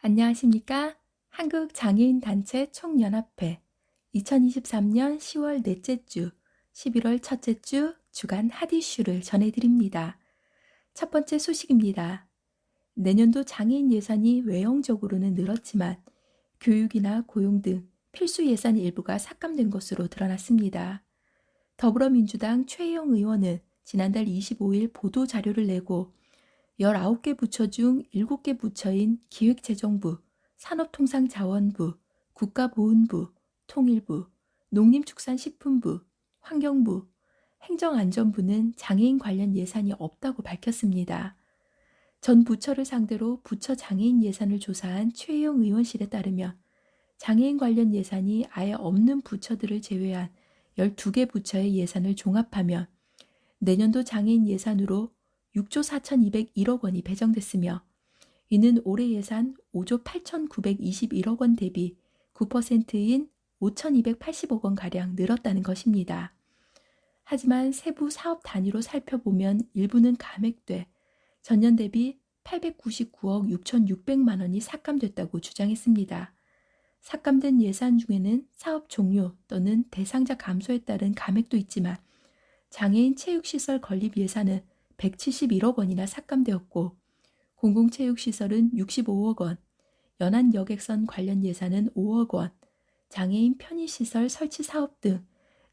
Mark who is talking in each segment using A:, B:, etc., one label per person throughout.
A: 안녕하십니까? 한국장애인단체 총연합회 2023년 10월 넷째 주, 11월 첫째 주 주간 핫이슈를 전해드립니다. 첫 번째 소식입니다. 내년도 장애인 예산이 외형적으로는 늘었지만 교육이나 고용 등 필수 예산 일부가 삭감된 것으로 드러났습니다. 더불어민주당 최혜영 의원은 지난달 25일 보도자료를 내고 19개 부처 중 7개 부처인 기획재정부, 산업통상자원부, 국가보훈부, 통일부, 농림축산식품부, 환경부, 행정안전부는 장애인 관련 예산이 없다고 밝혔습니다. 전 부처를 상대로 부처 장애인 예산을 조사한 최혜영 의원실에 따르면 장애인 관련 예산이 아예 없는 부처들을 제외한 12개 부처의 예산을 종합하면 내년도 장애인 예산으로 6조 4,201억 원이 배정됐으며 이는 올해 예산 5조 8,921억 원 대비 9%인 5,280억 원가량 늘었다는 것입니다. 하지만 세부 사업 단위로 살펴보면 일부는 감액돼 전년 대비 899억 6,600만 원이 삭감됐다고 주장했습니다. 삭감된 예산 중에는 사업 종료 또는 대상자 감소에 따른 감액도 있지만 장애인 체육시설 건립 예산은 171억 원이나 삭감되었고 공공체육시설은 65억 원, 연안여객선 관련 예산은 5억 원, 장애인 편의시설 설치 사업 등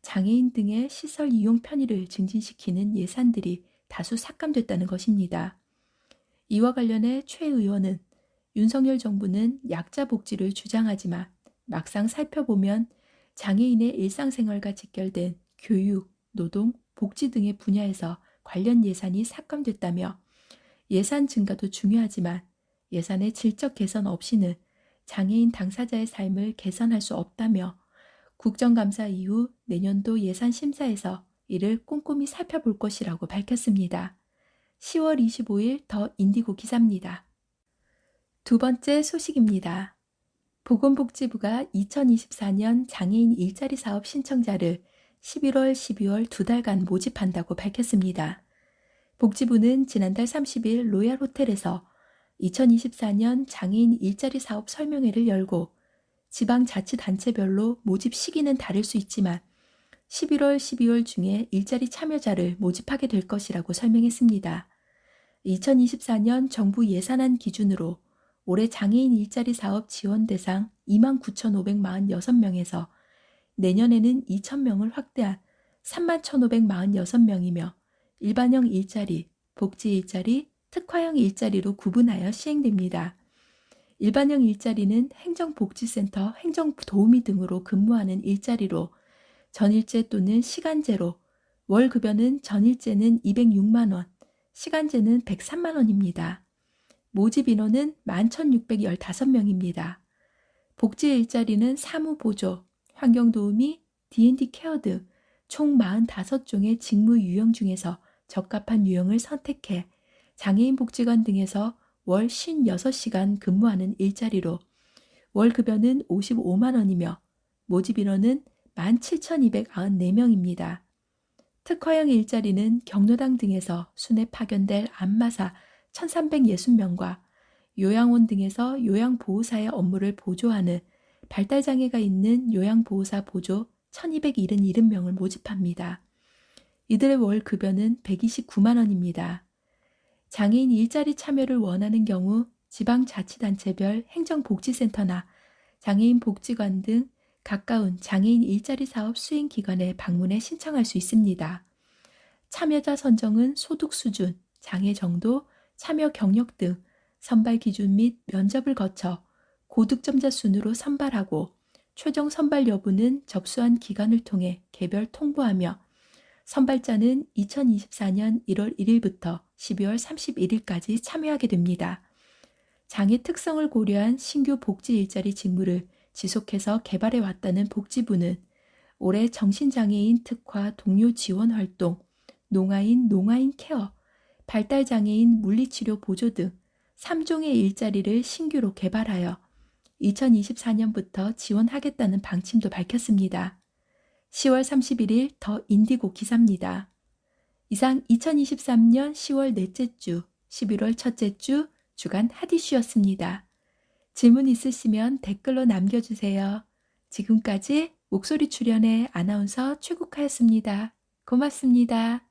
A: 장애인 등의 시설 이용 편의를 증진시키는 예산들이 다수 삭감됐다는 것입니다. 이와 관련해 최 의원은 윤석열 정부는 약자 복지를 주장하지만 막상 살펴보면 장애인의 일상생활과 직결된 교육, 노동, 복지 등의 분야에서 관련 예산이 삭감됐다며 예산 증가도 중요하지만 예산의 질적 개선 없이는 장애인 당사자의 삶을 개선할 수 없다며 국정감사 이후 내년도 예산 심사에서 이를 꼼꼼히 살펴볼 것이라고 밝혔습니다. 10월 25일 더 인디고 기사입니다. 두 번째 소식입니다. 보건복지부가 2024년 장애인 일자리 사업 신청자를 11월, 12월 두 달간 모집한다고 밝혔습니다. 복지부는 지난달 30일 로얄 호텔에서 2024년 장애인 일자리 사업 설명회를 열고 지방자치단체별로 모집 시기는 다를 수 있지만 11월, 12월 중에 일자리 참여자를 모집하게 될 것이라고 설명했습니다. 2024년 정부 예산안 기준으로 올해 장애인 일자리 사업 지원 대상 29,546명에서 내년에는 2,000명을 확대한 31,546명이며 일반형 일자리, 복지 일자리, 특화형 일자리로 구분하여 시행됩니다. 일반형 일자리는 행정복지센터, 행정도우미 등으로 근무하는 일자리로 전일제 또는 시간제로 월급여는 전일제는 206만 원, 시간제는 103만 원입니다. 모집 인원은 11,615명입니다. 복지 일자리는 사무보조, 환경도우미, D&D 케어 등 총 45종의 직무 유형 중에서 적합한 유형을 선택해 장애인 복지관 등에서 월 56시간 근무하는 일자리로 월급여는 55만 원이며 모집 인원은 17,294명입니다. 특화형 일자리는 경로당 등에서 순회 파견될 안마사 1,360명과 요양원 등에서 요양보호사의 업무를 보조하는 발달장애가 있는 요양보호사 보조 1,277명을 모집합니다. 이들의 월 급여는 129만 원입니다. 장애인 일자리 참여를 원하는 경우 지방자치단체별 행정복지센터나 장애인 복지관 등 가까운 장애인 일자리 사업 수행기관에 방문해 신청할 수 있습니다. 참여자 선정은 소득 수준, 장애 정도, 참여 경력 등 선발 기준 및 면접을 거쳐 고득점자 순으로 선발하고 최종 선발 여부는 접수한 기관을 통해 개별 통보하며 선발자는 2024년 1월 1일부터 12월 31일까지 참여하게 됩니다. 장애 특성을 고려한 신규 복지 일자리 직무를 지속해서 개발해 왔다는 복지부는 올해 정신장애인 특화 동료 지원 활동, 농아인 케어, 발달장애인 물리치료 보조 등 3종의 일자리를 신규로 개발하여 2024년부터 지원하겠다는 방침도 밝혔습니다. 10월 31일 더 인디고 기사입니다. 이상 2023년 10월 넷째 주, 11월 첫째 주 주간 핫이슈였습니다. 질문 있으시면 댓글로 남겨주세요. 지금까지 목소리 출연의 아나운서 최국화였습니다. 고맙습니다.